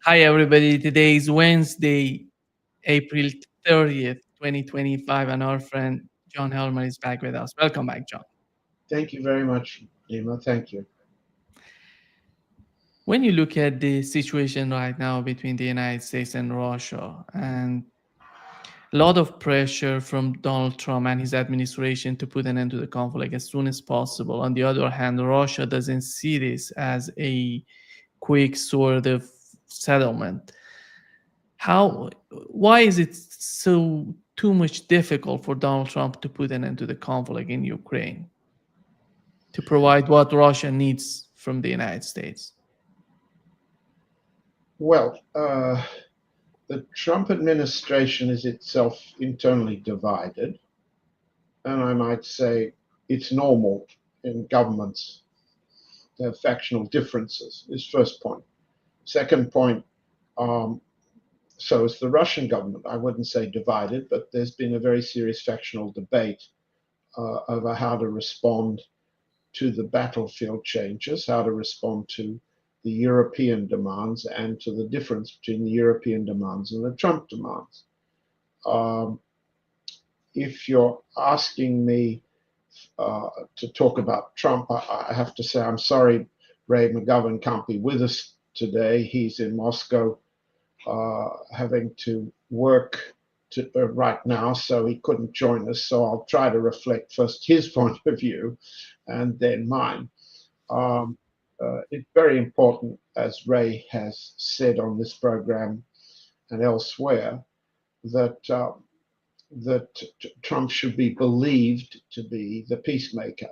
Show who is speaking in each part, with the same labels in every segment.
Speaker 1: Hi, everybody. Today is Wednesday, April 30th, 2025, and our friend John Helmer is back with us. Welcome back, John.
Speaker 2: Thank you very much, Nima. Thank you.
Speaker 1: When you look at the situation right now between the United States and Russia, and a lot of pressure from Donald Trump and his administration to put an end to the conflict as soon as possible. On the other hand, Russia doesn't see this as a quick sort of settlement. How why is it so too much difficult for Donald Trump to put an end to the conflict in Ukraine, to provide what Russia needs from the United States?
Speaker 2: Well, the Trump administration is itself internally divided, and I might say it's normal in governments to have factional differences, is first point. Second point, um, so is the Russian government. I wouldn't say divided, but there's been a very serious factional debate over how to respond to the battlefield changes, how to respond to the European demands and to the difference between the European demands and the Trump demands. Um, if you're asking me to talk about Trump, I have to say I'm sorry Ray McGovern can't be with us today. He's in Moscow having to work right now, so he couldn't join us. So I'll try to reflect first his point of view and then mine. Um, it's very important, as Ray has said on this program and elsewhere, that Trump should be believed to be the peacemaker.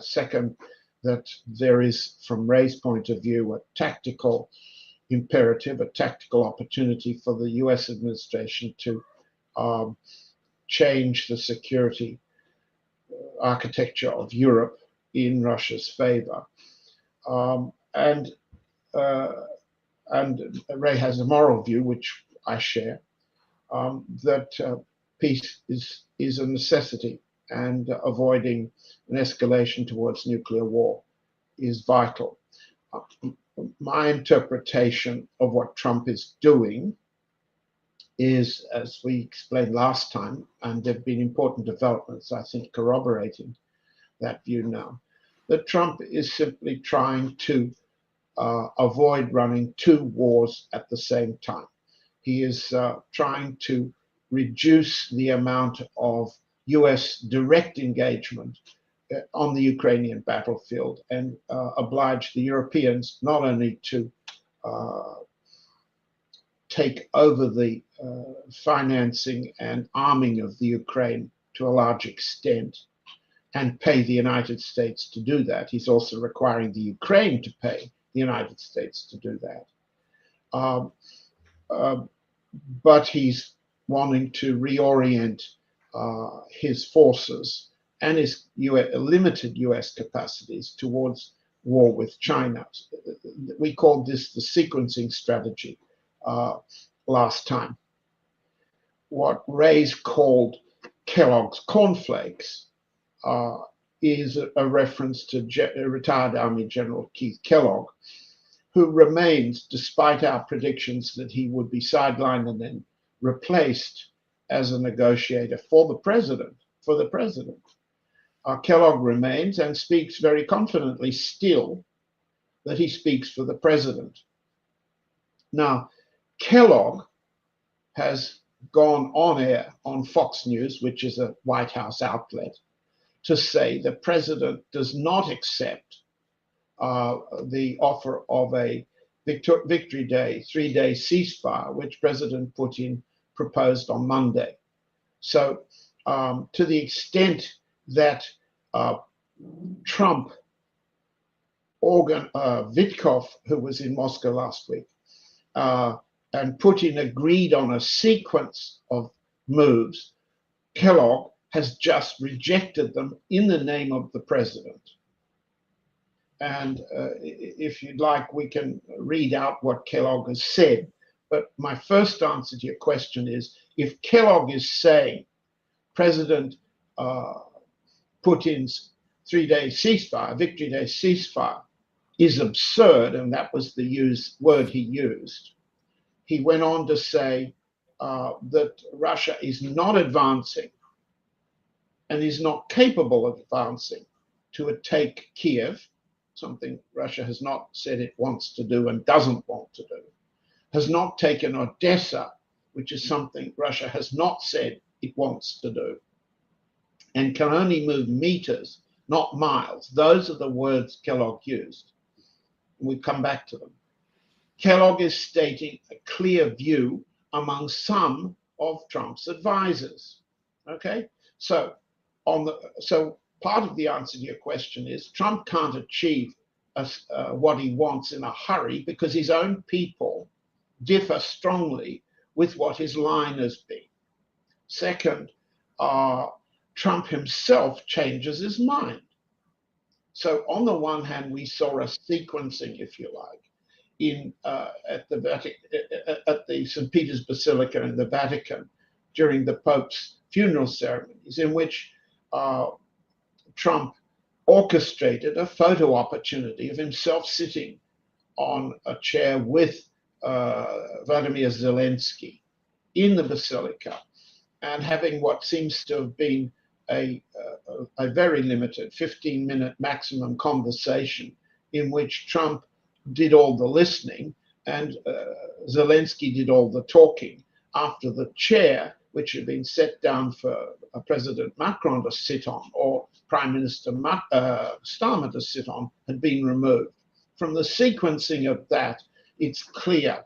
Speaker 2: Second, that there is, from Ray's point of view, a tactical imperative, a tactical opportunity for the U.S. administration to um, change the security architecture of Europe in Russia's favor. Um, and uh, and Ray has a moral view, which I share, that peace is a necessity, and avoiding an escalation towards nuclear war is vital. My interpretation of what Trump is doing is, as we explained last time, and there have been important developments, I think, corroborating that view now, that Trump is simply trying to avoid running two wars at the same time. He is trying to reduce the amount of US direct engagement on the Ukrainian battlefield and oblige the Europeans not only to uh, take over the financing and arming of the Ukraine to a large extent and pay the United States to do that. He's also requiring the Ukraine to pay the United States to do that. Um, uh, but he's wanting to reorient his forces and his limited US capacities towards war with China. We called this the sequencing strategy last time. What Ray's called Kellogg's cornflakes is a reference to retired Army General Keith Kellogg, who remains, despite our predictions that he would be sidelined and then replaced as a negotiator for the president. Kellogg remains and speaks very confidently still that he speaks for the president. Now, Kellogg has gone on air on Fox News, which is a White House outlet, to say the president does not accept the offer of a Victory Day, 3-day ceasefire, which President Putin proposed on Monday. So, to the extent that Trump, Vitkov, who was in Moscow last week, and Putin agreed on a sequence of moves, Kellogg has just rejected them in the name of the president. And if you'd like, we can read out what Kellogg has said. But my first answer to your question is, if Kellogg is saying President Putin's 3-day ceasefire, Victory Day ceasefire, is absurd, and that was the word he used, he went on to say that Russia is not advancing and is not capable of advancing to take Kiev, something Russia has not said it wants to do and doesn't want to do, has not taken Odessa, which is something Russia has not said it wants to do, and can only move meters, not miles. Those are the words Kellogg used. We come back to them. Kellogg is stating a clear view among some of Trump's advisors. Okay, so part of the answer to your question is Trump can't achieve what he wants in a hurry because his own people differ strongly with what his line has been. Second, Trump himself changes his mind. So on the one hand, we saw a sequencing, if you like, at the St. Peter's Basilica in the Vatican during the Pope's funeral ceremonies, in which Trump orchestrated a photo opportunity of himself sitting on a chair with Vladimir Zelensky in the Basilica and having what seems to have been a very limited 15-minute maximum conversation in which Trump did all the listening and Zelensky did all the talking after the chair, which had been set down for President Macron to sit on or Prime Minister Starmer to sit on, had been removed. From the sequencing of that, it's clear,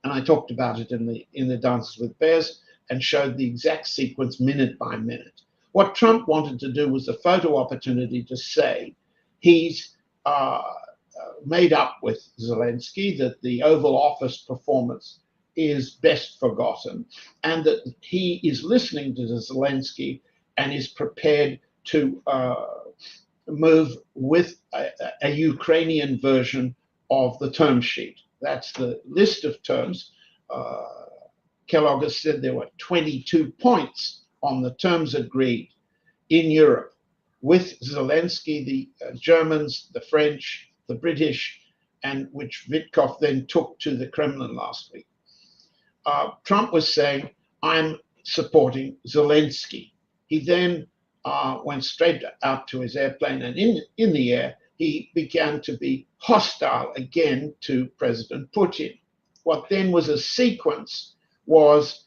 Speaker 2: and I talked about it in the Dances with Bears and showed the exact sequence minute by minute. What Trump wanted to do was a photo opportunity to say he's made up with Zelensky, that the Oval Office performance is best forgotten, and that he is listening to Zelensky and is prepared to move with a Ukrainian version of the term sheet. That's the list of terms. Kellogg has said there were 22 points on the terms agreed in Europe with Zelensky, the Germans, the French, the British, and which Witkoff then took to the Kremlin last week. Trump was saying, I'm supporting Zelensky. He then went straight out to his airplane, and in the air, he began to be hostile again to President Putin. What then was a sequence was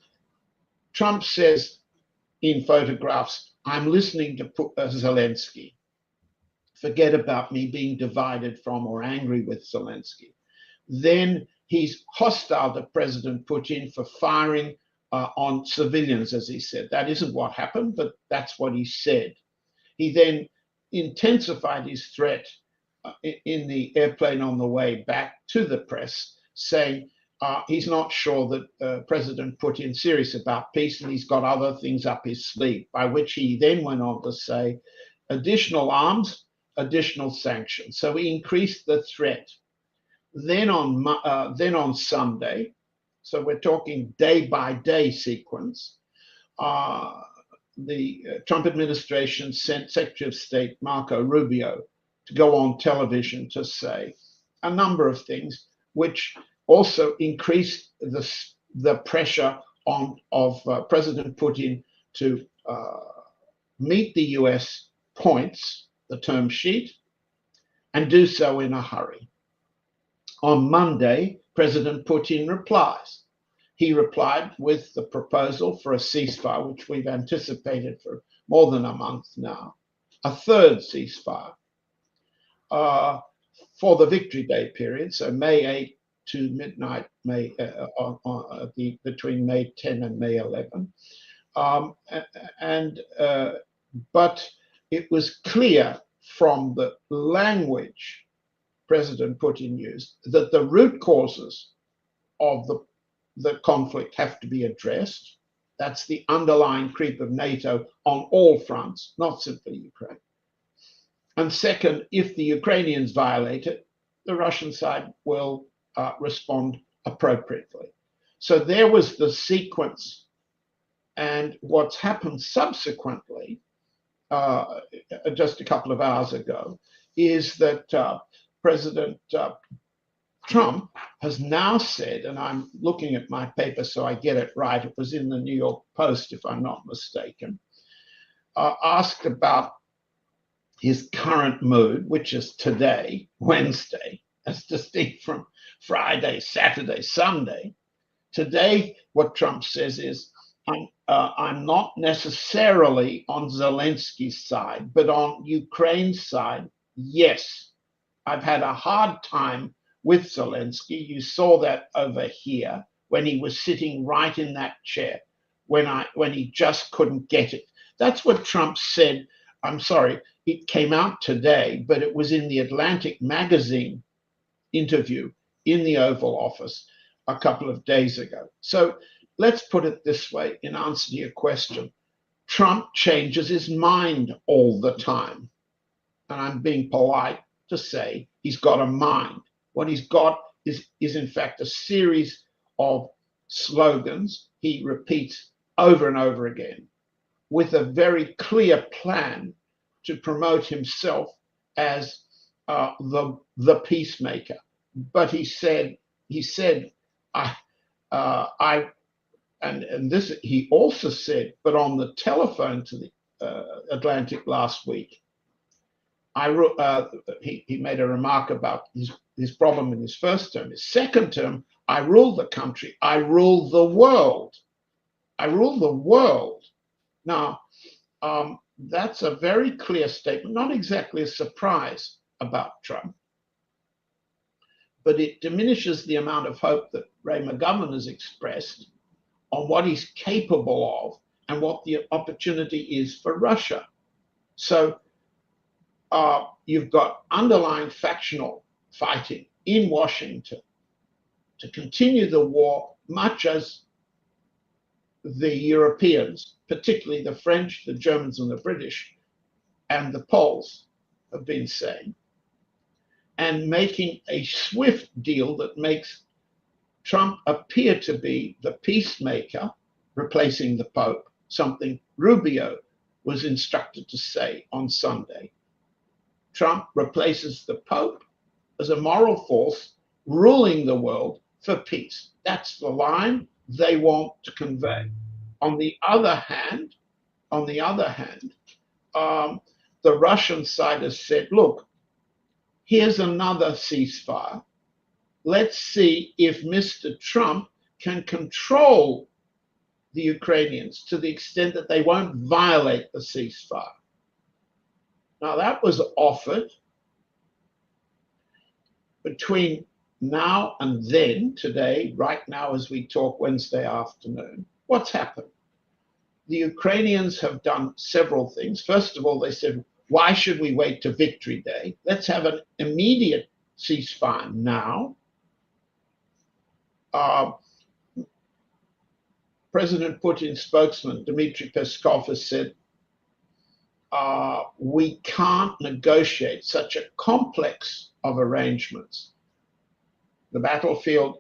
Speaker 2: Trump says in photographs, I'm listening to Zelensky. Forget about me being divided from or angry with Zelensky. Then he's hostile to President Putin for firing on civilians, as he said. That isn't what happened, but that's what he said. He then intensified his threat in the airplane on the way back to the press, saying he's not sure that President Putin's serious about peace and he's got other things up his sleeve, by which he then went on to say additional arms, additional sanctions. So he increased the threat. Then on Sunday, so we're talking day by day sequence, the Trump administration sent Secretary of State Marco Rubio to go on television to say a number of things, which also increased the pressure of President Putin to meet the US points, the term sheet, and do so in a hurry. On Monday, President Putin replies. He replied with the proposal for a ceasefire, which we've anticipated for more than a month now, a third ceasefire for the Victory Day period, so May 8 to midnight, between May 10 and May 11. But it was clear from the language President Putin used that the root causes of the conflict have to be addressed. That's the underlying creep of NATO on all fronts, not simply Ukraine. And second, if the Ukrainians violate it, the Russian side will respond appropriately. So there was the sequence. And what's happened subsequently, just a couple of hours ago, is that President Trump has now said, and I'm looking at my paper so I get it right, it was in the New York Post, if I'm not mistaken, asked about his current mood, which is today, Wednesday, as distinct from Friday, Saturday, Sunday. Today, what Trump says is, I'm not necessarily on Zelensky's side, but on Ukraine's side, yes. I've had a hard time with Zelensky. You saw that over here when he was sitting right in that chair, when he just couldn't get it. That's what Trump said. I'm sorry, it came out today, but it was in the Atlantic magazine interview in the Oval Office a couple of days ago. So let's put it this way in answer to your question. Trump changes his mind all the time. And I'm being polite to say he's got a mind. What he's got is in fact a series of slogans he repeats over and over again with a very clear plan to promote himself as the peacemaker. But he said, I and this he also said, but on the telephone to the Atlantic last week, he made a remark about his problem in his first term. His second term, I rule the country, I rule the world. I rule the world. Now, that's a very clear statement, not exactly a surprise about Trump, but it diminishes the amount of hope that Ray McGovern has expressed on what he's capable of and what the opportunity is for Russia. So you've got underlying factional fighting in Washington to continue the war, much as the Europeans, particularly the French, the Germans, and the British, and the Poles have been saying, and making a swift deal that makes Trump appear to be the peacemaker, replacing the Pope, something Rubio was instructed to say on Sunday. Trump replaces the Pope as a moral force ruling the world for peace. That's the line they want to convey. On the other hand, the Russian side has said, look, here's another ceasefire. Let's see if Mr. Trump can control the Ukrainians to the extent that they won't violate the ceasefire. Now, that was offered between now and then, today, right now as we talk Wednesday afternoon. What's happened? The Ukrainians have done several things. First of all, they said, why should we wait to Victory Day? Let's have an immediate ceasefire now. President Putin's spokesman, Dmitry Peskov, has said, we can't negotiate such a complex of arrangements. The battlefield,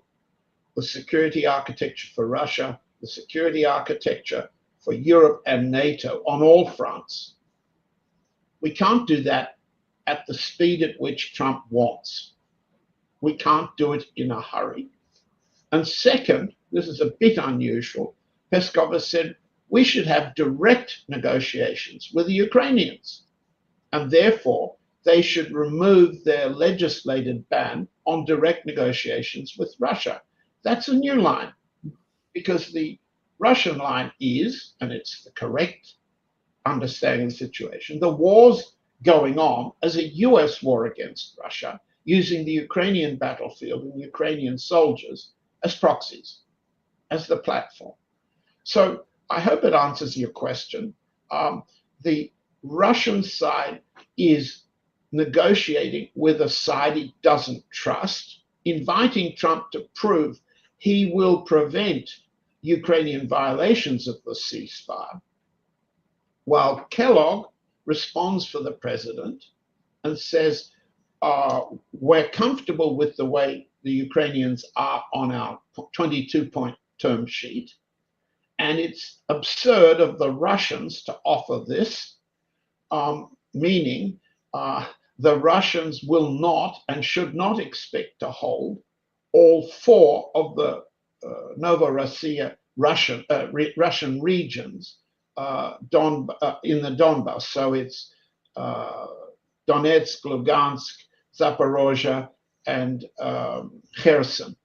Speaker 2: the security architecture for Russia, the security architecture for Europe and NATO on all fronts. We can't do that at the speed at which Trump wants. We can't do it in a hurry. And second, this is a bit unusual, Peskov has said we should have direct negotiations with the Ukrainians, and therefore they should remove their legislated ban on direct negotiations with Russia. That's a new line, because the Russian line is, and it's the correct understanding of the situation, the war's going on as a US war against Russia, using the Ukrainian battlefield and Ukrainian soldiers as proxies, as the platform. So I hope it answers your question. The Russian side is negotiating with a side it doesn't trust, inviting Trump to prove he will prevent Ukrainian violations of the ceasefire, while Kellogg responds for the president and says, we're comfortable with the way the Ukrainians are on our 22-point term sheet, and it's absurd of the Russians to offer this, meaning the Russians will not and should not expect to hold all four of the Novorossiya Russian regions in the Donbass. So it's Donetsk, Lugansk, Zaporozhye, and Kherson.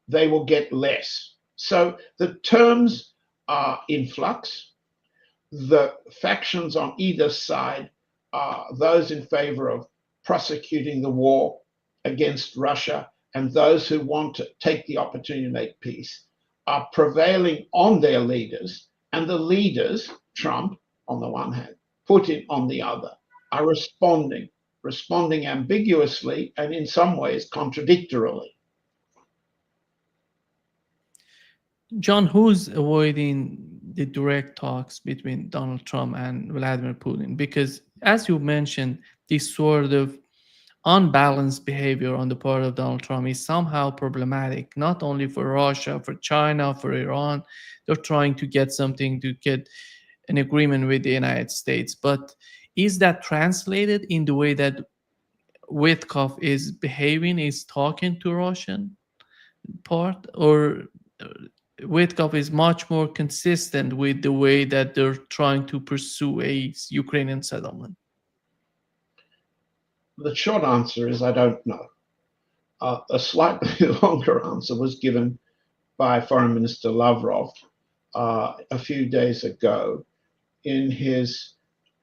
Speaker 2: They will get less. So the terms are in flux. The factions on either side are those in favor of prosecuting the war against Russia and those who want to take the opportunity to make peace are prevailing on their leaders, and the leaders, Trump on the one hand, Putin on the other, are responding ambiguously and in some ways contradictorily.
Speaker 1: John, who's avoiding the direct talks between Donald Trump and Vladimir Putin? Because, as you mentioned, this sort of unbalanced behavior on the part of Donald Trump is somehow problematic, not only for Russia, for China, for Iran. They're trying to get something to get an agreement with the United States. But is that translated in the way that Witkoff is behaving, is talking to Russian part, or Witkoff is much more consistent with the way that they're trying to pursue a Ukrainian settlement?
Speaker 2: The short answer is I don't know. A slightly longer answer was given by Foreign Minister Lavrov a few days ago in his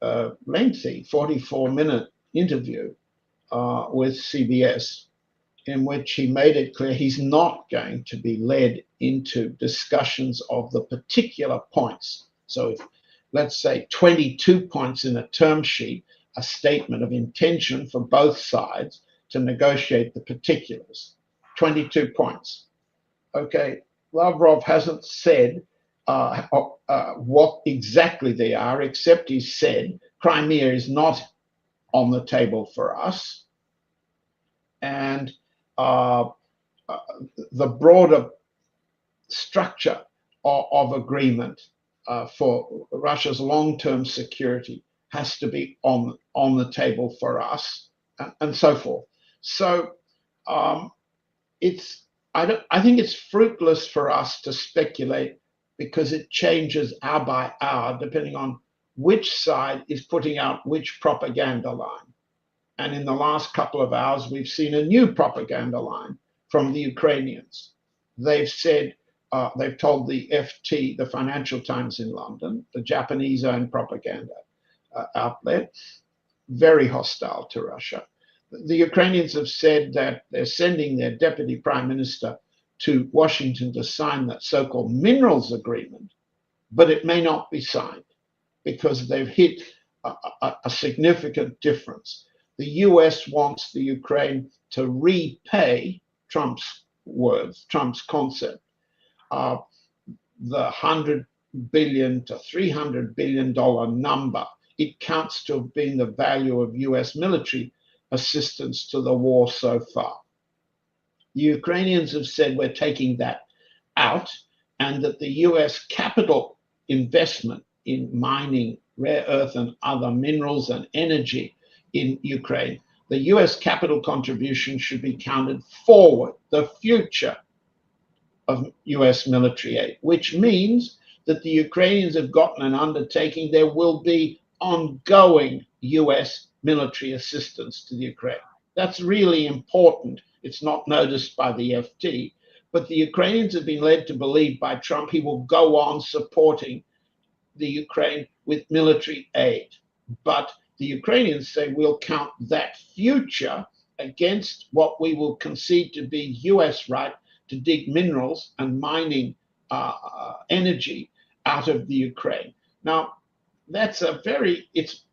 Speaker 2: lengthy 44-minute interview with CBS, in which he made it clear he's not going to be led into discussions of the particular points. So if, let's say, 22 points in a term sheet, a statement of intention for both sides to negotiate the particulars, 22 points. Okay, Lavrov hasn't said what exactly they are, except he said Crimea is not on the table for us. And the broader structure of agreement for Russia's long-term security has to be on the table for us, and so forth. So I think it's fruitless for us to speculate, because it changes hour by hour depending on which side is putting out which propaganda line. And in the last couple of hours, we've seen a new propaganda line from the Ukrainians. They've said, they've told the FT, the Financial Times in London, the Japanese-owned propaganda outlet, very hostile to Russia. The Ukrainians have said that they're sending their deputy prime minister to Washington to sign that so-called minerals agreement, but it may not be signed because they've hit a significant difference. The US wants the Ukraine to repay, Trump's words, Trump's concept, the $100 billion to $300 billion number. It counts to have been the value of US military assistance to the war so far. The Ukrainians have said we're taking that out, and that the US capital investment in mining rare earth and other minerals and energy in Ukraine, the US capital contribution should be counted forward, the future of US military aid, which means that the Ukrainians have gotten an undertaking. There will be ongoing US military assistance to the Ukraine. That's really important. It's not noticed by the FT, but the Ukrainians have been led to believe by Trump he will go on supporting the Ukraine with military aid. But the Ukrainians say we'll count that future against what we will concede to be US right to dig minerals and mining energy out of the Ukraine. Now, that's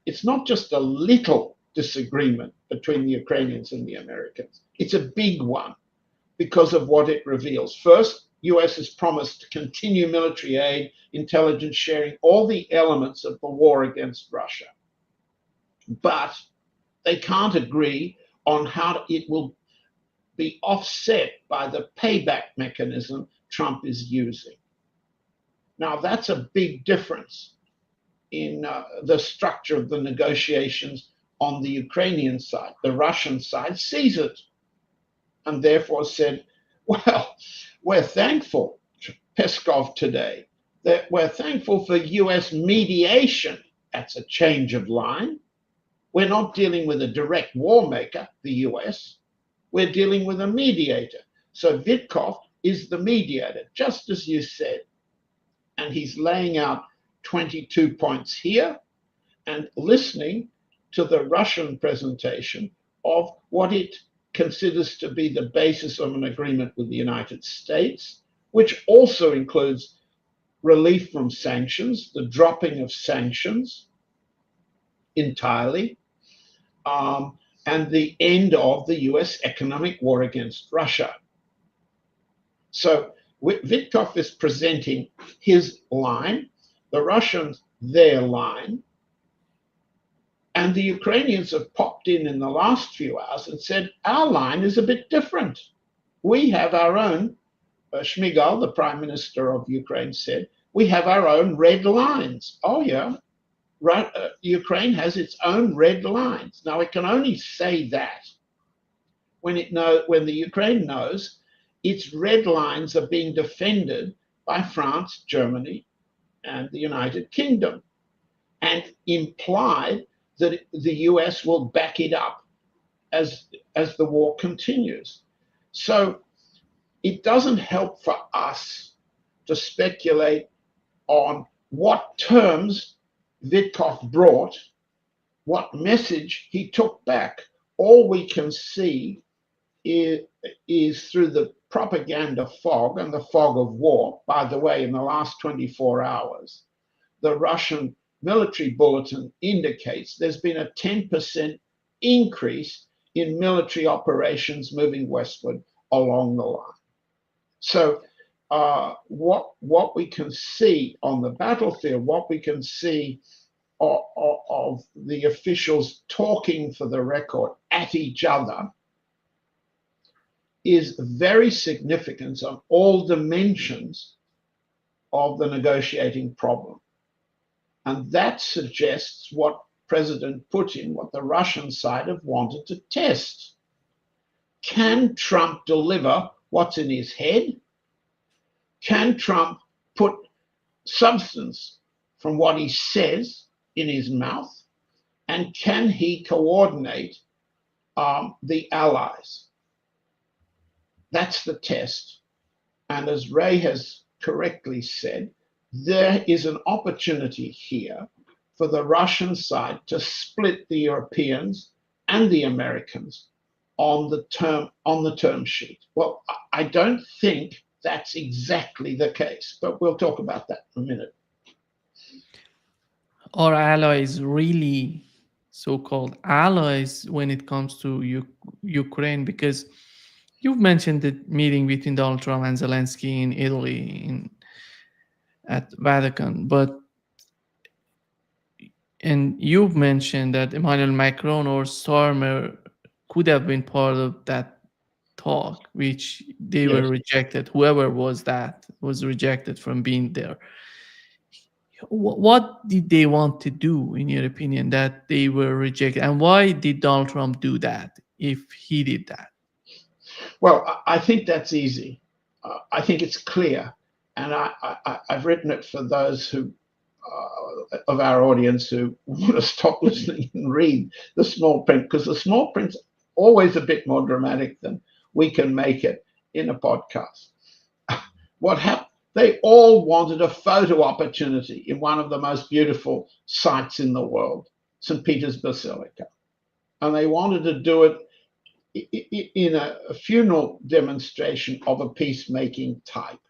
Speaker 2: it's not just a little disagreement between the Ukrainians and the Americans. It's a big one because of what it reveals. First, US has promised to continue military aid, intelligence sharing, all the elements of the war against Russia. But they can't agree on how it will be offset by the payback mechanism Trump is using. Now, that's a big difference in the structure of the negotiations on the Ukrainian side. The Russian side sees it and therefore said, Well, we're thankful, Peskov today, that we're thankful for US mediation. That's a change of line. We're not dealing with a direct war maker, the US. We're dealing with a mediator. So Vitkov is the mediator, just as you said. And he's laying out 22 points here and listening to the Russian presentation of what it considers to be the basis of an agreement with the United States, which also includes relief from sanctions, the dropping of sanctions entirely, and the end of the US economic war against Russia. So Vitkov is presenting his line, the Russians their line, and the Ukrainians have popped in the last few hours and said, our line is a bit different. We have our own, Shmyhal, the prime minister of Ukraine, said, we have our own red lines. Oh, yeah. Right, Ukraine has its own red lines. Now, it can only say that when the Ukraine knows its red lines are being defended by France, Germany, and the United Kingdom, and implied that the US will back it up as the war continues. So it doesn't help for us to speculate on what terms Vitkov brought, what message he took back. All we can see is through the propaganda fog and the fog of war. By the way, in the last 24 hours, the Russian military bulletin indicates there's been a 10% increase in military operations moving westward along the line. So what we can see on the battlefield, what we can see of the officials talking for the record at each other is very significant on all dimensions of the negotiating problem. And that suggests what President Putin, what the Russian side have wanted to test. Can Trump deliver what's in his head? Can Trump put substance from what he says in his mouth? And can he coordinate the allies? That's the test. And as Ray has correctly said, there is an opportunity here for the Russian side to split the Europeans and the Americans on the term sheet. Well, I don't think that's exactly the case, but we'll talk about that in a minute.
Speaker 1: Are allies really so-called allies when it comes to Ukraine? Because you've mentioned the meeting between Donald Trump and Zelensky in Italy at Vatican, and you've mentioned that Emmanuel Macron or Starmer could have been part of that talk, which they were rejected. Whoever was rejected from being there. What did they want to do, in your opinion, that they were rejected? And why did Donald Trump do that if he did that?
Speaker 2: Well, I think that's easy. I think it's clear. And I've written it for those who of our audience who want to stop listening and read the small print, because the small print's always a bit more dramatic than we can make it in a podcast. What happened? They all wanted a photo opportunity in one of the most beautiful sites in the world, St. Peter's Basilica. And they wanted to do it in a funeral demonstration of a peacemaking type.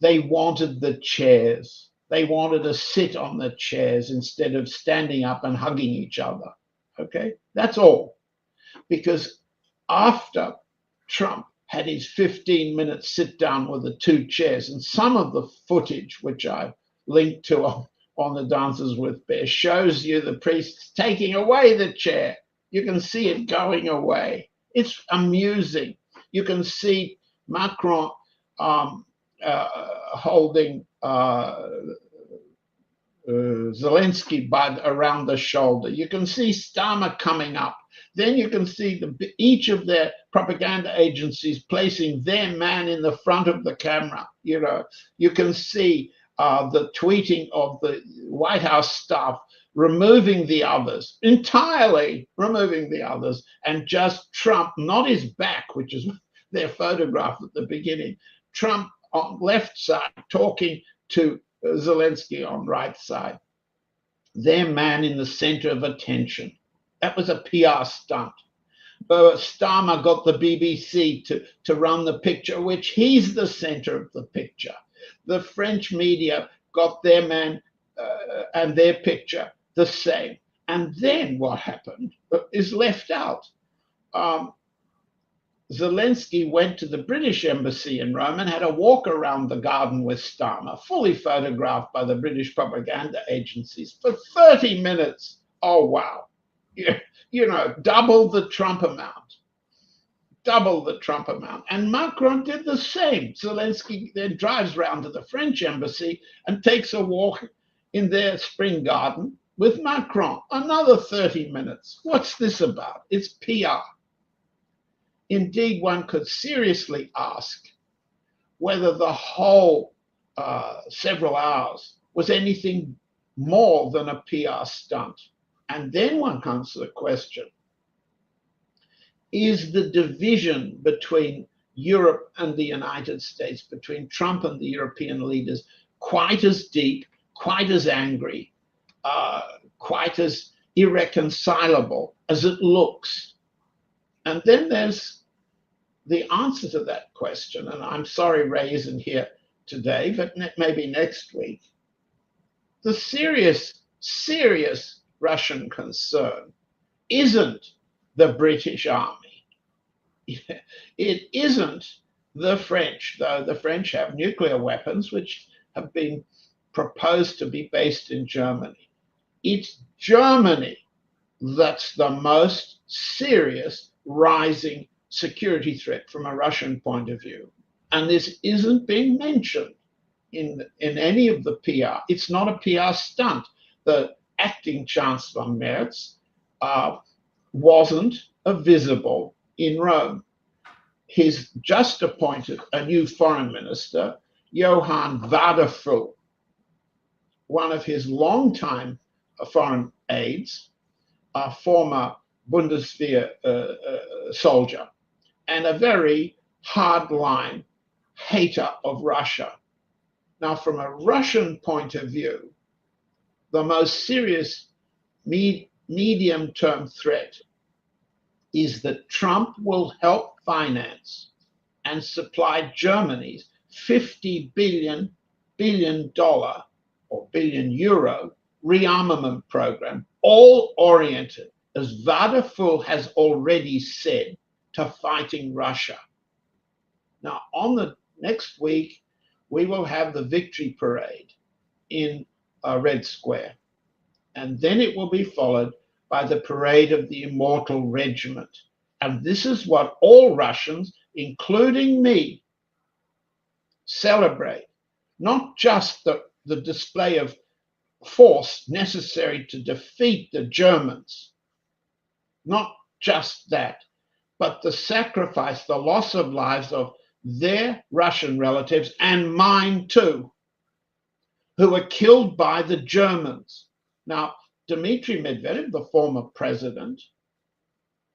Speaker 2: They wanted the chairs. They wanted to sit on the chairs instead of standing up and hugging each other. Okay, that's all. Because after Trump had his 15-minute sit down with the two chairs, and some of the footage, which I've linked to on the Dances with Bear, shows you the priests taking away the chair. You can see it going away. It's amusing. You can see Macron holding Zelensky around the shoulder. You can see Starmer coming up Then you can see each of their propaganda agencies placing their man in the front of the camera. You can see the tweeting of the White House staff removing the others, entirely removing the others, and just Trump, not his back, which is their photograph at the beginning, Trump on left side talking to Zelensky on right side, their man in the center of attention. That was a PR stunt. Starmer got the BBC to run the picture, which he's the center of the picture. The French media got their man and their picture the same. And then what happened is left out. Zelensky went to the British embassy in Rome and had a walk around the garden with Starmer, fully photographed by the British propaganda agencies for 30 minutes. Oh, wow. Double the Trump amount. Double the Trump amount. And Macron did the same. Zelensky then drives round to the French embassy and takes a walk in their spring garden with Macron. Another 30 minutes. What's this about? It's PR. Indeed, one could seriously ask whether the whole several hours was anything more than a PR stunt. And then one comes to the question, is the division between Europe and the United States, between Trump and the European leaders, quite as deep, quite as angry, quite as irreconcilable as it looks? And then there's the answer to that question, and I'm sorry Ray isn't here today, but maybe next week. The serious Russian concern isn't the British army. It isn't the French, though the French have nuclear weapons which have been proposed to be based in Germany. It's Germany that's the most serious rising security threat from a Russian point of view. And this isn't being mentioned in any of the PR. It's not a PR stunt. The acting Chancellor Merz wasn't visible in Rome. He's just appointed a new foreign minister, Johann Wadefull, one of his longtime foreign aides, a former Bundeswehr soldier, and a very hardline hater of Russia. Now, from a Russian point of view, the most serious medium-term threat is that Trump will help finance and supply Germany's $50 billion or billion euro rearmament program, all oriented, as Wadefull has already said, to fighting Russia. Now, on the next week, we will have the victory parade in Red Square. And then it will be followed by the parade of the Immortal Regiment. And this is what all Russians, including me, celebrate. Not just the display of force necessary to defeat the Germans, not just that, but the sacrifice, the loss of lives of their Russian relatives and mine too, who were killed by the Germans. Now, Dmitry Medvedev, the former president,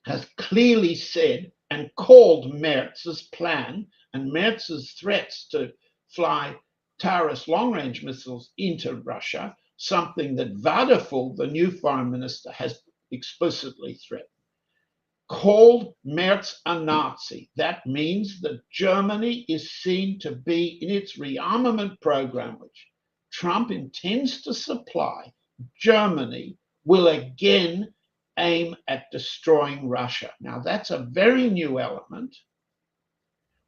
Speaker 2: has clearly said and called Merz's plan and Merz's threats to fly Taurus long-range missiles into Russia, something that Wadefull, the new foreign minister, has explicitly threatened. Called Merz a Nazi. That means that Germany is seen to be in its rearmament program, which Trump intends to supply. Germany will again aim at destroying Russia. Now, that's a very new element.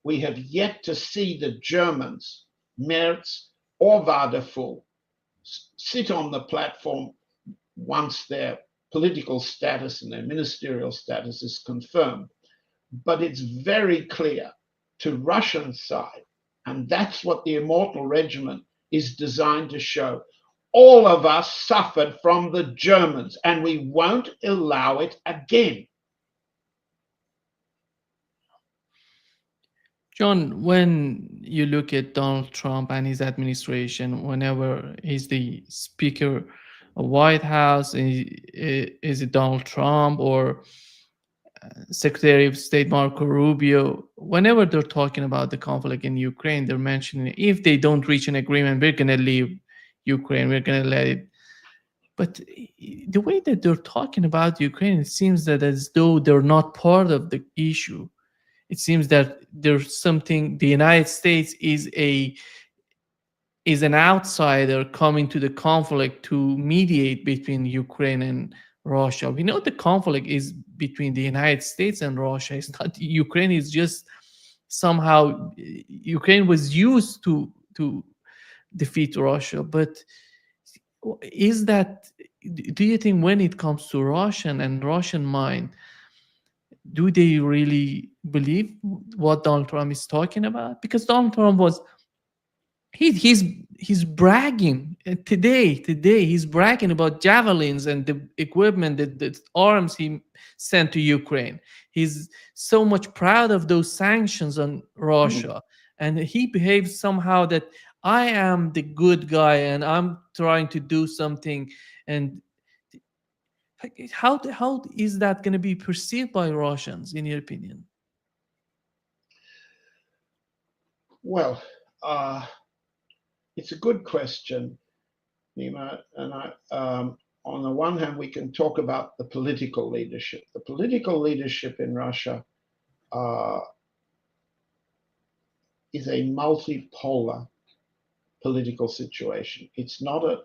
Speaker 2: We have yet to see the Germans, Merz or Wadefull, sit on the platform once their political status and their ministerial status is confirmed. But it's very clear to Russian side, and that's what the Immortal Regiment is designed to show. All of us suffered from the Germans, and we won't allow it again.
Speaker 1: John, when you look at Donald Trump and his administration, whenever he's the Speaker of White House, is it Donald Trump or Secretary of State Marco Rubio, whenever they're talking about the conflict in Ukraine, they're mentioning if they don't reach an agreement, we're going to leave Ukraine, we're going to let it. But the way that they're talking about Ukraine, it seems that as though they're not part of the issue. It seems that there's something, the United States is an outsider coming to the conflict to mediate between Ukraine and Russia. We know the conflict is between the United States and Russia. It's not Ukraine. Is just somehow Ukraine was used to defeat Russia. But is that, do you think when it comes to Russian and Russian mind, do they really believe what Donald Trump is talking about? Because Donald Trump was he's bragging today he's bragging about javelins and the equipment, the arms he sent to Ukraine. He's so much proud of those sanctions on
Speaker 2: Mm.
Speaker 1: Russia, and he behaves somehow that I am the good guy and I'm trying to do something. And how is that going to be perceived by Russians, in your opinion?
Speaker 2: Well, uh, it's a good question, Nima. And on the one hand, we can talk about the political leadership. The political leadership in Russia uh, is a multipolar political situation. It's not a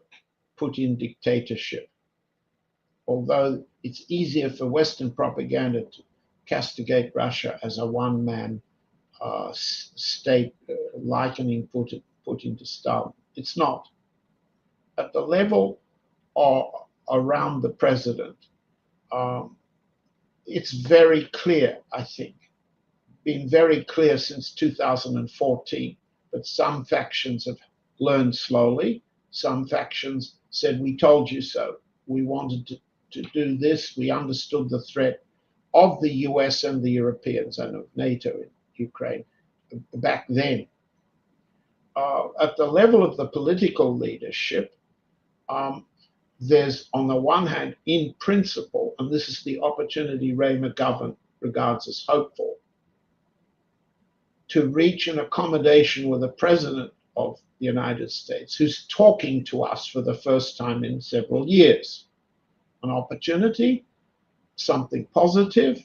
Speaker 2: Putin dictatorship, although it's easier for Western propaganda to castigate Russia as a one-man state, likening Putin to Stalin. It's not. At the level or around the president, um, it's very clear, I think, been very clear since 2014 that some factions have learned slowly. Some factions said, we told you so. We wanted to do this. We understood the threat of the US and the Europeans and of NATO in Ukraine back then. At the level of the political leadership, um, there's, on the one hand, in principle, and this is the opportunity Ray McGovern regards as hopeful, to reach an accommodation with the president of the United States, who's talking to us for the first time in several years. An opportunity, something positive.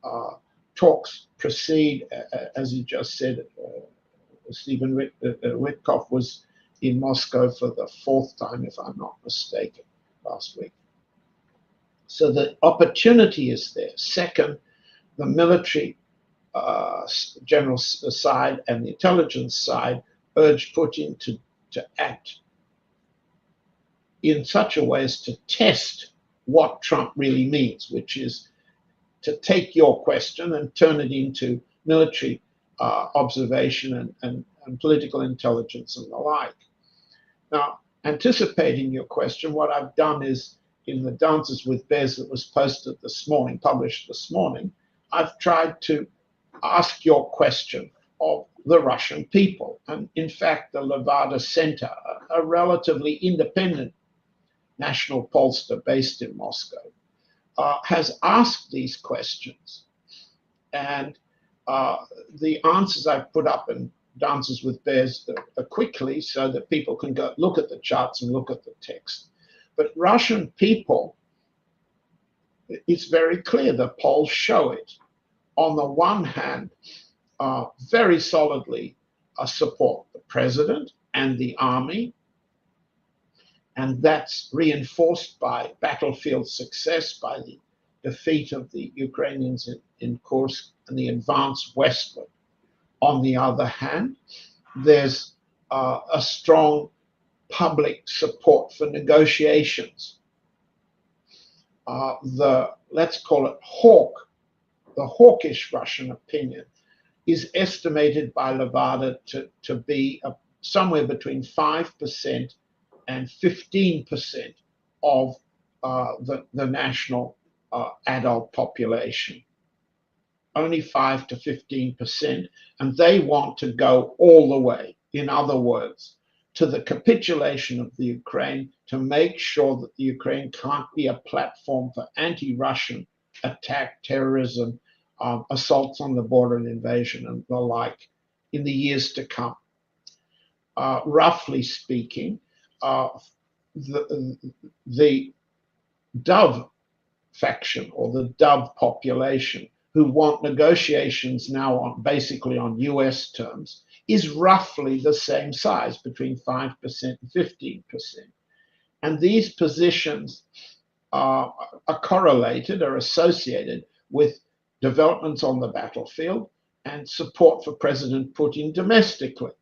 Speaker 2: Uh, Talks proceed, as you just said. Stephen Witkoff was in Moscow for the fourth time, if I'm not mistaken, last week. So the opportunity is there. Second, the military general side and the intelligence side urged Putin to act in such a way as to test what Trump really means, which is to take your question and turn it into military observation and political intelligence and the like. Now, anticipating your question, what I've done is in the Dances with Bears that was posted this morning, published this morning, I've tried to ask your question of the Russian people. And in fact, the Levada Center, a relatively independent national pollster based in Moscow, has asked these questions. And the answers I've put up in Dances with Bears quickly so that people can go look at the charts and look at the text. But Russian people, it's very clear, the polls show it. On the one hand, very solidly support the president and the army, and that's reinforced by battlefield success, by the defeat of the Ukrainians in Kursk and the advance westward. On the other hand, there's a strong public support for negotiations. Let's call it the hawkish Russian opinion is estimated by Levada to be somewhere between 5% and 15% of the national adult population. only 5 to 15%, and they want to go all the way. In other words, to the capitulation of the Ukraine, to make sure that the Ukraine can't be a platform for anti-Russian attack, terrorism, assaults on the border and invasion and the like in the years to come. Roughly speaking, the Dove faction or the Dove population who want negotiations now on basically on US terms is roughly the same size, between 5% and 15%. And these positions are correlated, are associated with developments on the battlefield and support for President Putin domestically.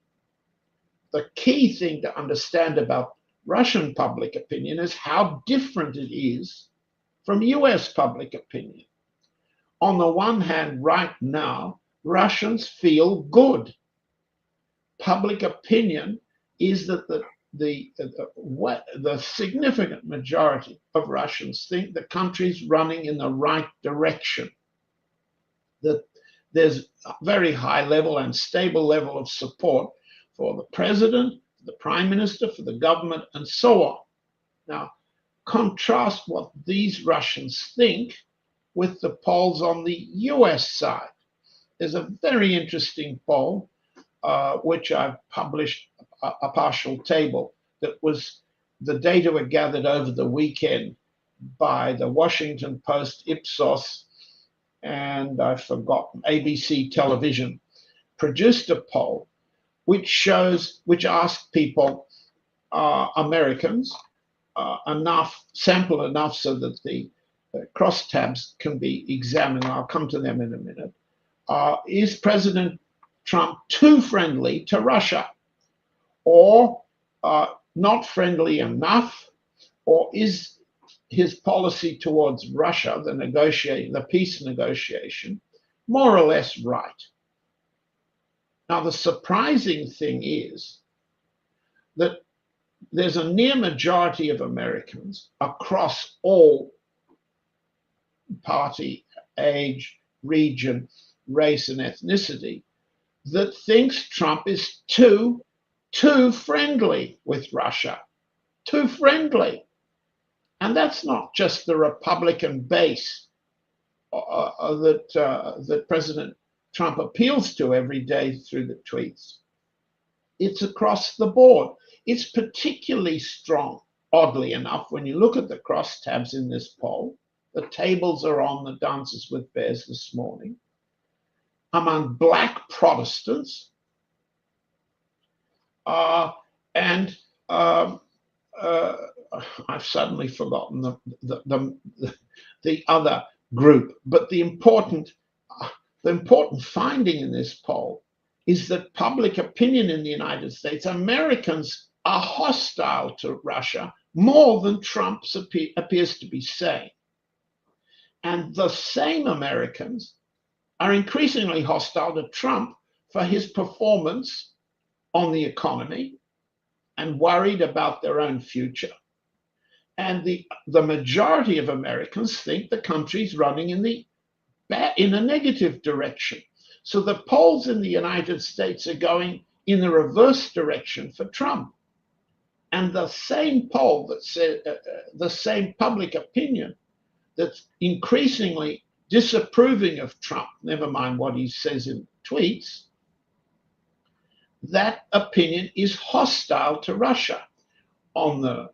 Speaker 2: The key thing to understand about Russian public opinion is how different it is from US public opinion. On the one hand, right now, Russians feel good. Public opinion is that the significant majority of Russians think the country's running in the right direction, that there's a very high level and stable level of support for the president, the prime minister, for the government, and so on. Now, contrast what these Russians think with the polls on the US side. There's a very interesting poll, which I've published a partial table, that was the data were gathered over the weekend by the Washington Post, Ipsos, and I've forgotten, ABC Television, produced a poll which asked people, Americans, sample enough so that the crosstabs can be examined. I'll come to them in a minute. Is President Trump too friendly to Russia, or not friendly enough, or is his policy towards Russia, the peace negotiation, more or less right? Now, the surprising thing is that there's a near majority of Americans across all party, age, region, race, and ethnicity that thinks Trump is too friendly with Russia, too friendly. And that's not just the Republican base that President Trump appeals to every day through the tweets. It's across the board. It's particularly strong, oddly enough, when you look at the crosstabs in this poll. The tables are on the Dances with Bears this morning. Among Black Protestants and I've suddenly forgotten the other group. But the important finding in this poll is that public opinion in the United States, Americans are hostile to Russia more than Trump appears to be saying. And the same Americans are increasingly hostile to Trump for his performance on the economy and worried about their own future. And the majority of Americans think the country's running in a negative direction. So the polls in the United States are going in the reverse direction for Trump. And the same poll that said the same public opinion that's increasingly disapproving of Trump, never mind what he says in tweets, that opinion is hostile to Russia. On the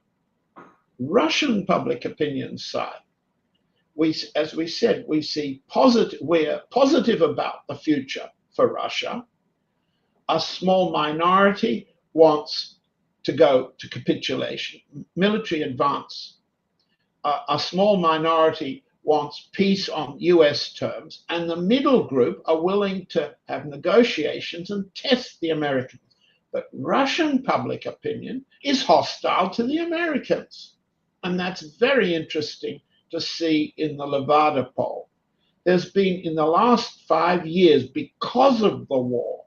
Speaker 2: Russian public opinion side, as we said, we see we're positive about the future for Russia. A small minority wants to go to capitulation, military advance. A small minority wants peace on US terms, and the middle group are willing to have negotiations and test the Americans. But Russian public opinion is hostile to the Americans. And that's very interesting to see in the Nevada poll. There's been, in the last 5 years, because of the war,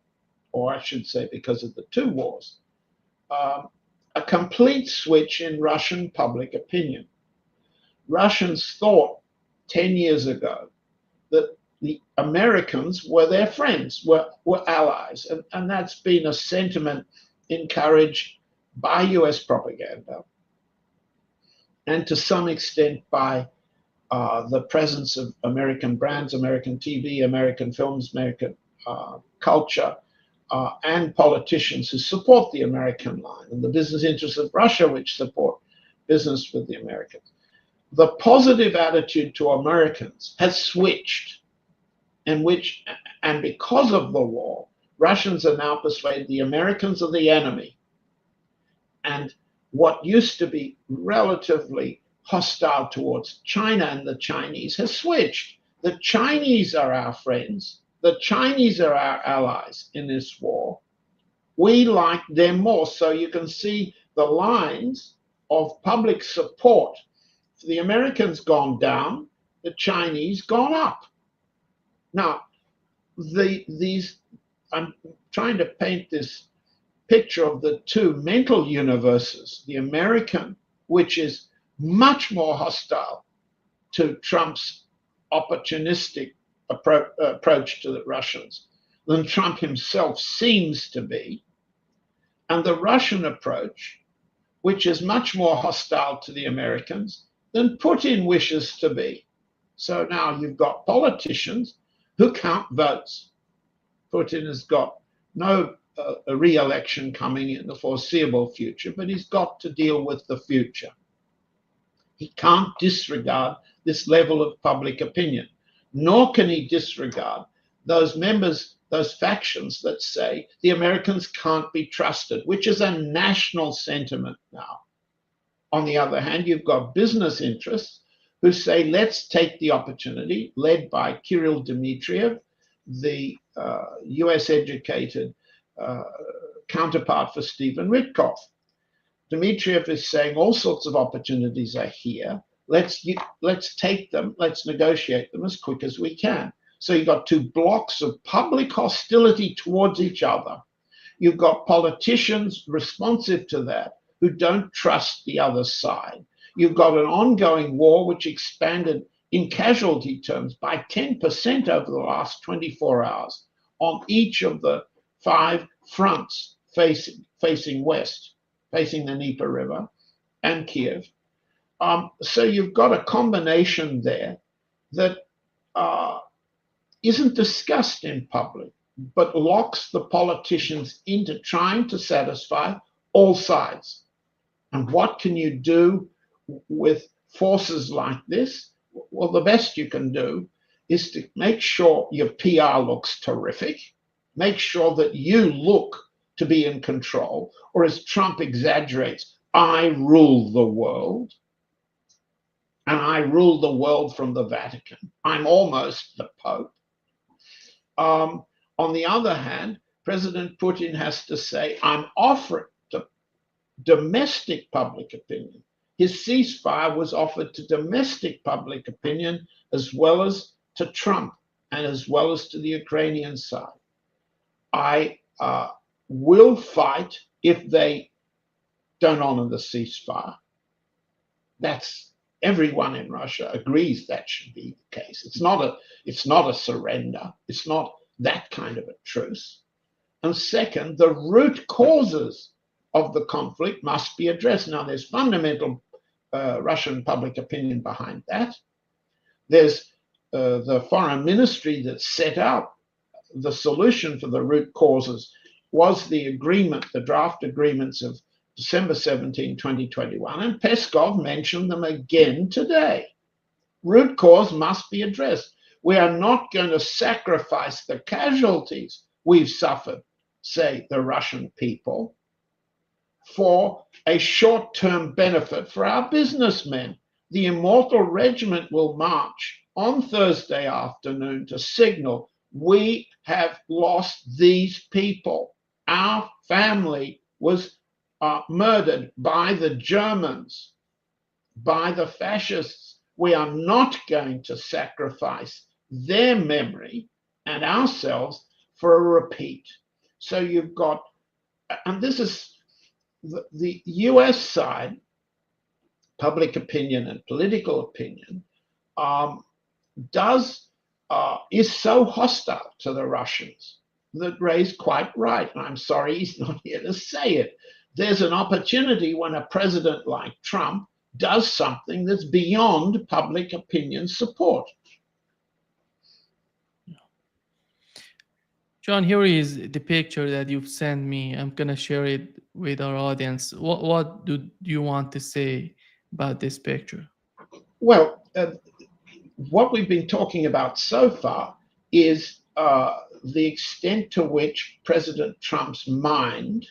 Speaker 2: or I should say because of the two wars, a complete switch in Russian public opinion. Russians thought 10 years ago that the Americans were their friends, were allies. And that's been a sentiment encouraged by US propaganda and to some extent by the presence of American brands, American TV, American films, American culture, and politicians who support the American line, and the business interests of Russia, which support business with the Americans. The positive attitude to Americans has switched, and because of the war, Russians are now persuaded the Americans are the enemy. And what used to be relatively hostile towards China and the Chinese has switched. The Chinese are our friends. The Chinese are our allies in this war. We like them more. So you can see the lines of public support for the Americans gone down, the Chinese gone up. Now, I'm trying to paint this picture of the two mental universes, the American, which is much more hostile to Trump's opportunistic approach to the Russians than Trump himself seems to be, and the Russian approach, which is much more hostile to the Americans than Putin wishes to be. So now you've got politicians who count votes. Putin has got no re-election coming in the foreseeable future, but he's got to deal with the future. He can't disregard this level of public opinion, nor can he disregard those members, those factions that say the Americans can't be trusted, which is a national sentiment now. On the other hand, you've got business interests who say, let's take the opportunity, led by Kirill Dmitriev, the US-educated counterpart for Stephen Witkoff. Dmitriev is saying all sorts of opportunities are here. Let's take them, let's negotiate them as quick as we can. So you've got two blocks of public hostility towards each other. You've got politicians responsive to that who don't trust the other side. You've got an ongoing war which expanded in casualty terms by 10% over the last 24 hours on each of the 5 fronts facing west, facing the Dnieper River and Kiev. So you've got a combination there that isn't discussed in public, but locks the politicians into trying to satisfy all sides. And what can you do with forces like this? Well, the best you can do is to make sure your PR looks terrific, make sure that you look to be in control, or as Trump exaggerates, I rule the world, and I rule the world from the Vatican. I'm almost the Pope. On the other hand, President Putin has to say, I'm offering to domestic public opinion. His ceasefire was offered to domestic public opinion as well as to Trump and as well as to the Ukrainian side. I will fight if they don't honor the ceasefire. Everyone in Russia agrees that should be the case. It's not a surrender. It's not that kind of a truce. And second, the root causes of the conflict must be addressed. Now, there's fundamental Russian public opinion behind that. There's the foreign ministry that set out the solution for the root causes was the agreement, the draft agreements of December 17, 2021, and Peskov mentioned them again today. Root cause must be addressed. We are not going to sacrifice the casualties we've suffered, say the Russian people, for a short-term benefit for our businessmen. The Immortal Regiment will march on Thursday afternoon to signal we have lost these people. Our family was murdered by the Germans, by the fascists. We are not going to sacrifice their memory and ourselves for a repeat. So you've got, and this is the US side, public opinion and political opinion, does is so hostile to the Russians that Ray's quite right. And I'm sorry he's not here to say it. There's an opportunity when a president like Trump does something that's beyond public opinion support.
Speaker 1: John, here is the picture that you've sent me. I'm gonna share it with our audience. What do you want to say about this picture?
Speaker 2: Well, what we've been talking about so far is the extent to which President Trump's mind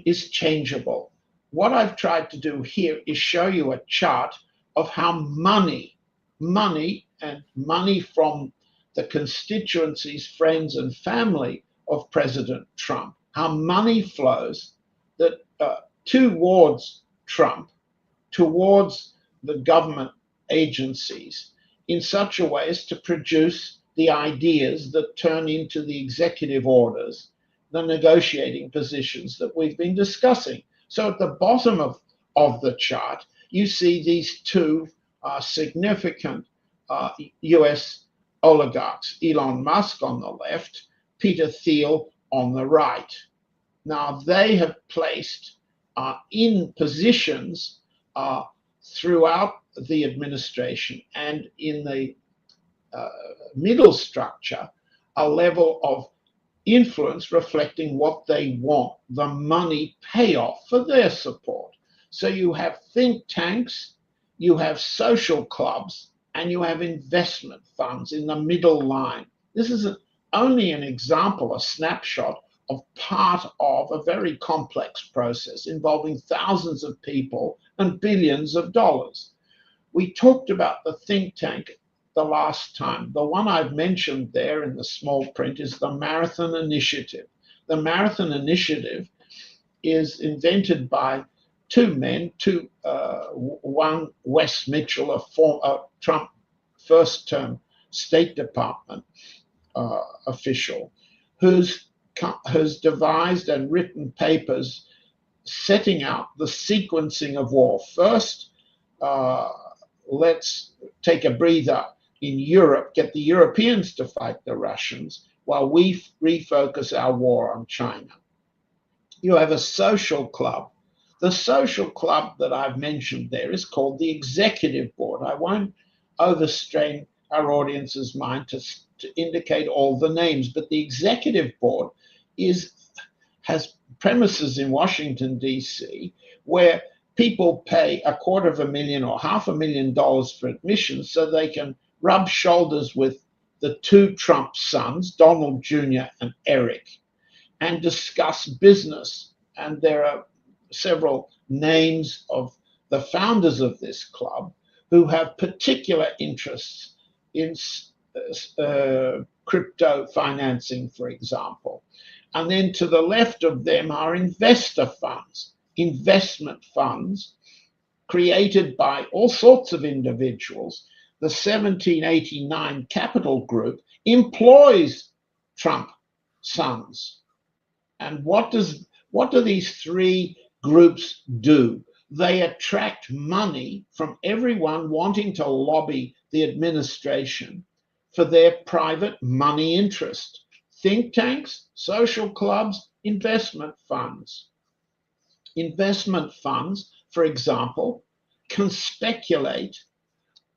Speaker 2: is changeable. What I've tried to do here is show you a chart of how money from the constituencies, friends, and family of President Trump, how money flows that towards Trump, towards the government agencies in such a way as to produce the ideas that turn into the executive orders, the negotiating positions that we've been discussing. So at the bottom of the chart, you see these two significant US oligarchs, Elon Musk on the left, Peter Thiel on the right. Now, they have placed in positions throughout the administration and in the middle structure a level of influence reflecting what they want, the money payoff for their support. So you have think tanks, you have social clubs, and you have investment funds in the middle line. This is only an example, a snapshot of part of a very complex process involving thousands of people and billions of dollars. We talked about the think tank the last time. The one I've mentioned there in the small print is the Marathon Initiative. The Marathon Initiative is invented by two men, one Wes Mitchell, a Trump first-term State Department official, who's devised and written papers setting out the sequencing of war. First, let's take a breather in Europe, get the Europeans to fight the Russians while we refocus our war on China. You have a social club. The social club that I've mentioned there is called the Executive Board. I won't overstrain our audience's mind to indicate all the names, but the Executive Board has premises in Washington, D.C., where people pay $250,000 or $500,000 for admission so they can rub shoulders with the two Trump sons, Donald Jr. and Eric, and discuss business. And there are several names of the founders of this club who have particular interests in crypto financing, for example. And then to the left of them are investor funds, investment funds created by all sorts of individuals. The 1789 Capital Group employs Trump sons. And what do these three groups do? They attract money from everyone wanting to lobby the administration for their private money interest. Think tanks, social clubs, investment funds. Investment funds, for example, can speculate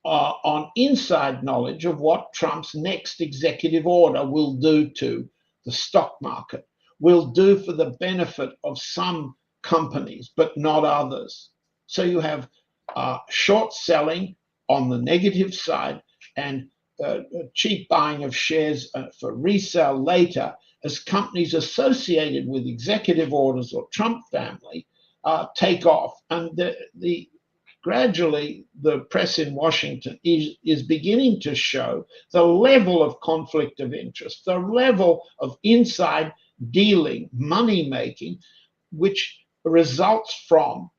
Speaker 2: on inside knowledge of what Trump's next executive order will do to the stock market, will do for the benefit of some companies, but not others. So you have short selling on the negative side and cheap buying of shares for resale later as companies associated with executive orders or Trump family take off. And gradually the press in Washington is beginning to show the level of conflict of interest, the level of inside dealing, money making, which results from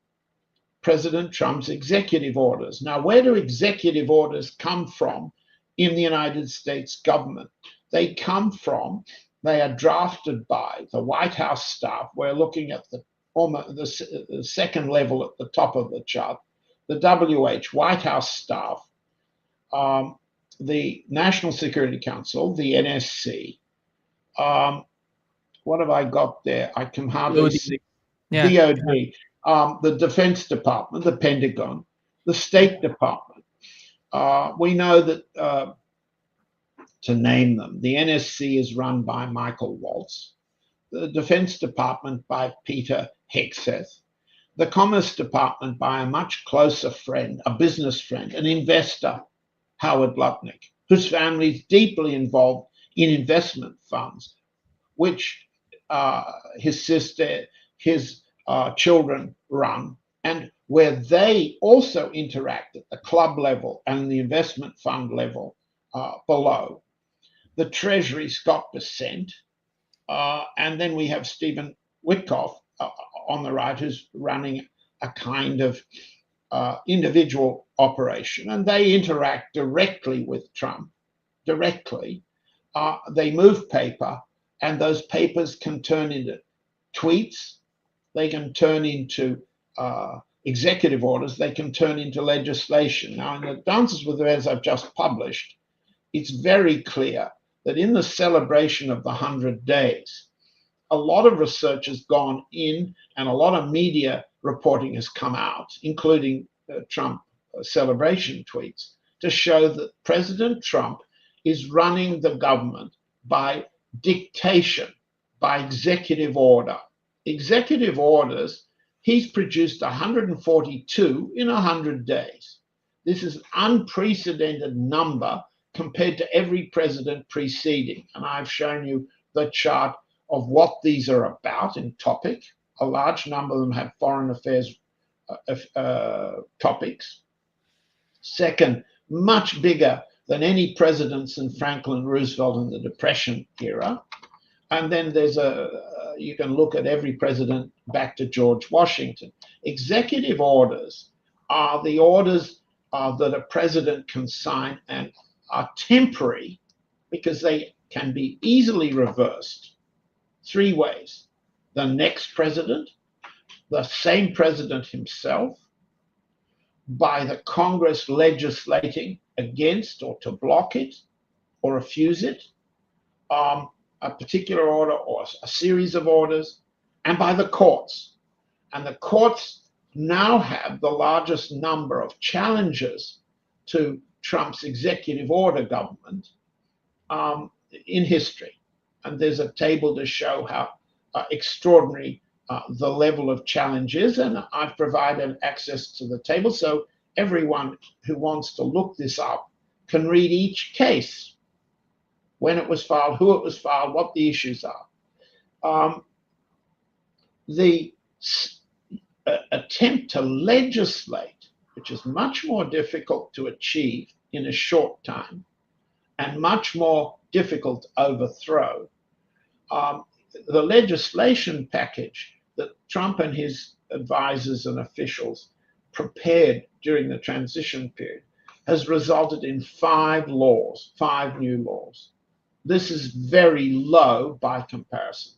Speaker 2: President Trump's executive orders. Now, where do executive orders come from in the United States government? They are drafted by the White House staff. We're looking at the second level at the top of the chart, the WH, White House staff, the National Security Council, the NSC. Um, what have I got there? I can hardly
Speaker 1: DOD.
Speaker 2: see.
Speaker 1: Yeah.
Speaker 2: DOD, the Defense Department, the Pentagon, the State Department. We know that, to name them, the NSC is run by Michael Waltz, the Defense Department by Peter Hegseth, the Commerce Department by a much closer friend, a business friend, an investor, Howard Lutnick, whose family is deeply involved in investment funds, which his sister, his children run, and where they also interact at the club level and the investment fund level below. The Treasury, Scott Bessent, and then we have Stephen Witkoff on the right, who's running a kind of individual operation, and they interact directly with Trump, directly. They move paper, and those papers can turn into tweets, they can turn into executive orders, they can turn into legislation. Now, in the Dances with Threads I've just published, it's very clear that in the celebration of the 100 days, a lot of research has gone in and a lot of media reporting has come out, including Trump celebration tweets, to show that President Trump is running the government by dictation, by executive order. Executive orders, he's produced 142 in 100 days. This is an unprecedented number compared to every president preceding. And I've shown you the chart of what these are about in topic. A large number of them have foreign affairs topics. Second, much bigger than any presidents in Franklin Roosevelt in the Depression era. And then you can look at every president back to George Washington. Executive orders are the orders that a president can sign and are temporary because they can be easily reversed three ways: the next president, the same president himself, by the Congress legislating against or to block it or refuse it, a particular order or a series of orders, and by the courts. And the courts now have the largest number of challenges to Trump's executive order government in history. And there's a table to show how extraordinary the level of challenge is. And I've provided access to the table so everyone who wants to look this up can read each case, when it was filed, who it was filed, what the issues are. The attempt to legislate, which is much more difficult to achieve in a short time and much more difficult to overthrow, the legislation package that Trump and his advisors and officials prepared during the transition period has resulted in 5 laws, 5 new laws. This is very low by comparison.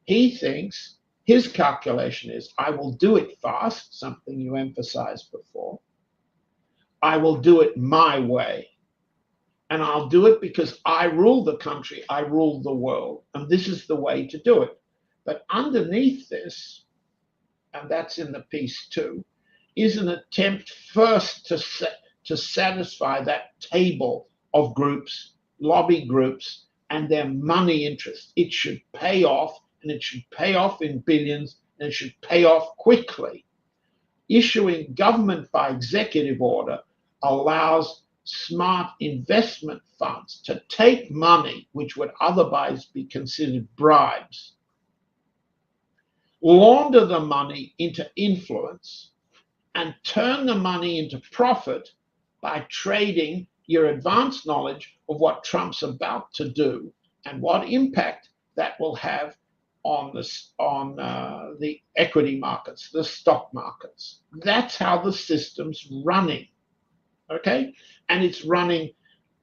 Speaker 2: He thinks, his calculation is, I will do it fast, something you emphasized before. I will do it my way. And I'll do it because I rule the country, I rule the world, and this is the way to do it. But underneath this, and that's in the piece too, is an attempt first to satisfy that table of groups, lobby groups, and their money interests. It should pay off, and it should pay off in billions, and it should pay off quickly. Issuing government by executive order allows smart investment funds to take money which would otherwise be considered bribes, launder the money into influence, and turn the money into profit by trading your advanced knowledge of what Trump's about to do and what impact that will have on the equity markets, the stock markets. That's how the system's running. Okay? And it's running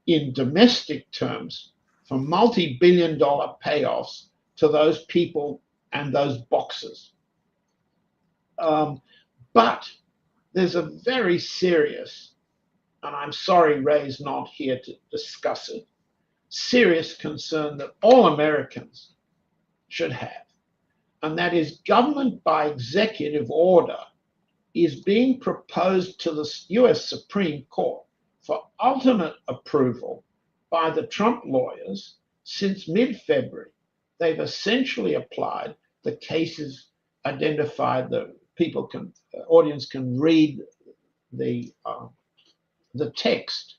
Speaker 2: in domestic terms from multi-billion-dollar payoffs to those people and those boxes. But there's a very serious and I'm sorry Ray's not here to discuss it, serious concern that all Americans should have, and that is government by executive order is being proposed to the US Supreme Court for ultimate approval by the Trump lawyers since mid-February. They've essentially applied the cases identified. The audience can read the text.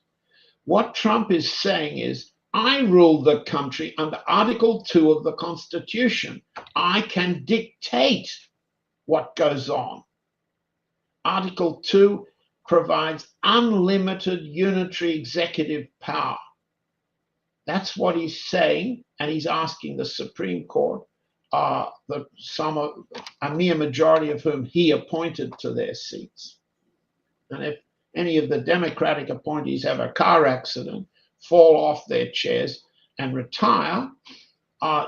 Speaker 2: What Trump is saying is, I rule the country under Article 2 of the Constitution. I can dictate what goes on. Article 2 provides unlimited unitary executive power. That's what he's saying, and he's asking the Supreme Court, a mere majority of whom he appointed to their seats. And if any of the Democratic appointees have a car accident, fall off their chairs, and retire,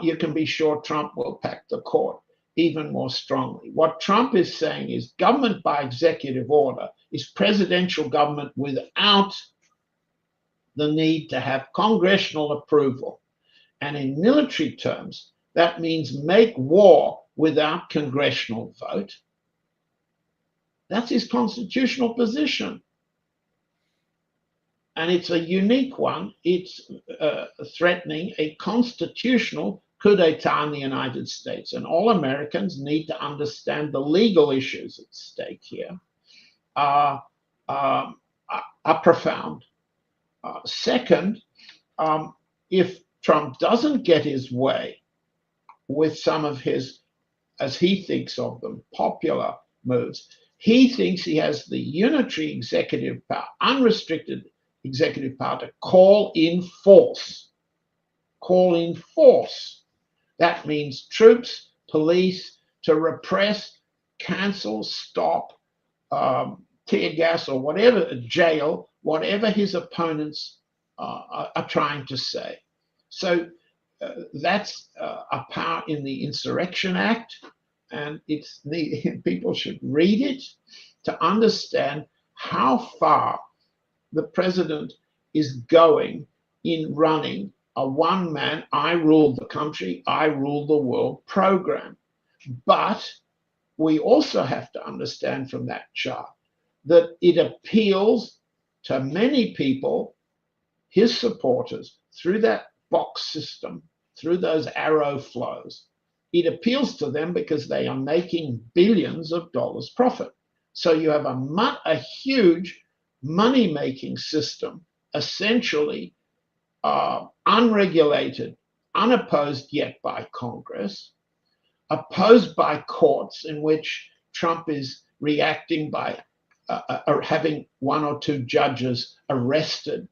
Speaker 2: you can be sure Trump will pack the court even more strongly. What Trump is saying is government by executive order is presidential government without the need to have congressional approval. And in military terms, that means make war without congressional vote. That's his constitutional position. And it's a unique one. It's threatening a constitutional coup d'etat in the United States. And all Americans need to understand the legal issues at stake here are profound. Second, if Trump doesn't get his way with some of his, as he thinks of them, popular moves, he thinks he has the unitary executive power, unrestricted executive power to call in force. Call in force. That means troops, police, to repress, cancel, stop, tear gas or whatever, jail, whatever his opponents are trying to say. So that's a power in the Insurrection Act, and people should read it to understand how far the president is going in running a one-man, I rule the country, I rule the world program. But we also have to understand from that chart that it appeals to many people, his supporters, through that box system, through those arrow flows. It appeals to them because they are making billions of dollars profit. So you have a huge money-making system, essentially unregulated, unopposed yet by Congress, opposed by courts in which Trump is reacting by having one or two judges arrested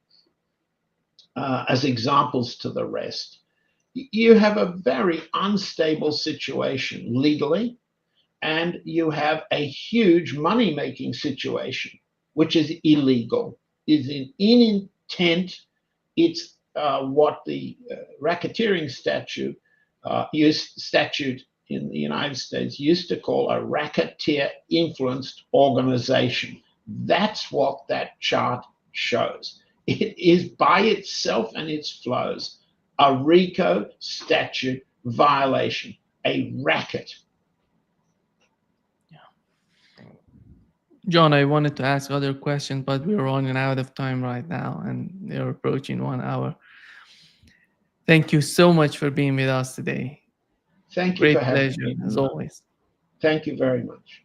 Speaker 2: as examples to the rest. You have a very unstable situation legally, and you have a huge money-making situation, which is illegal, is in intent. It's what the racketeering statute in the United States used to call a racketeer-influenced organization. That's what that chart shows. It is by itself and its flows a RICO statute violation, a racket.
Speaker 1: John, I wanted to ask other questions, but we're running out of time right now, and they're approaching 1 hour. Thank you so much for being with us today.
Speaker 2: Thank you
Speaker 1: Great
Speaker 2: for having
Speaker 1: pleasure,
Speaker 2: me.
Speaker 1: as always.
Speaker 2: Thank you very much.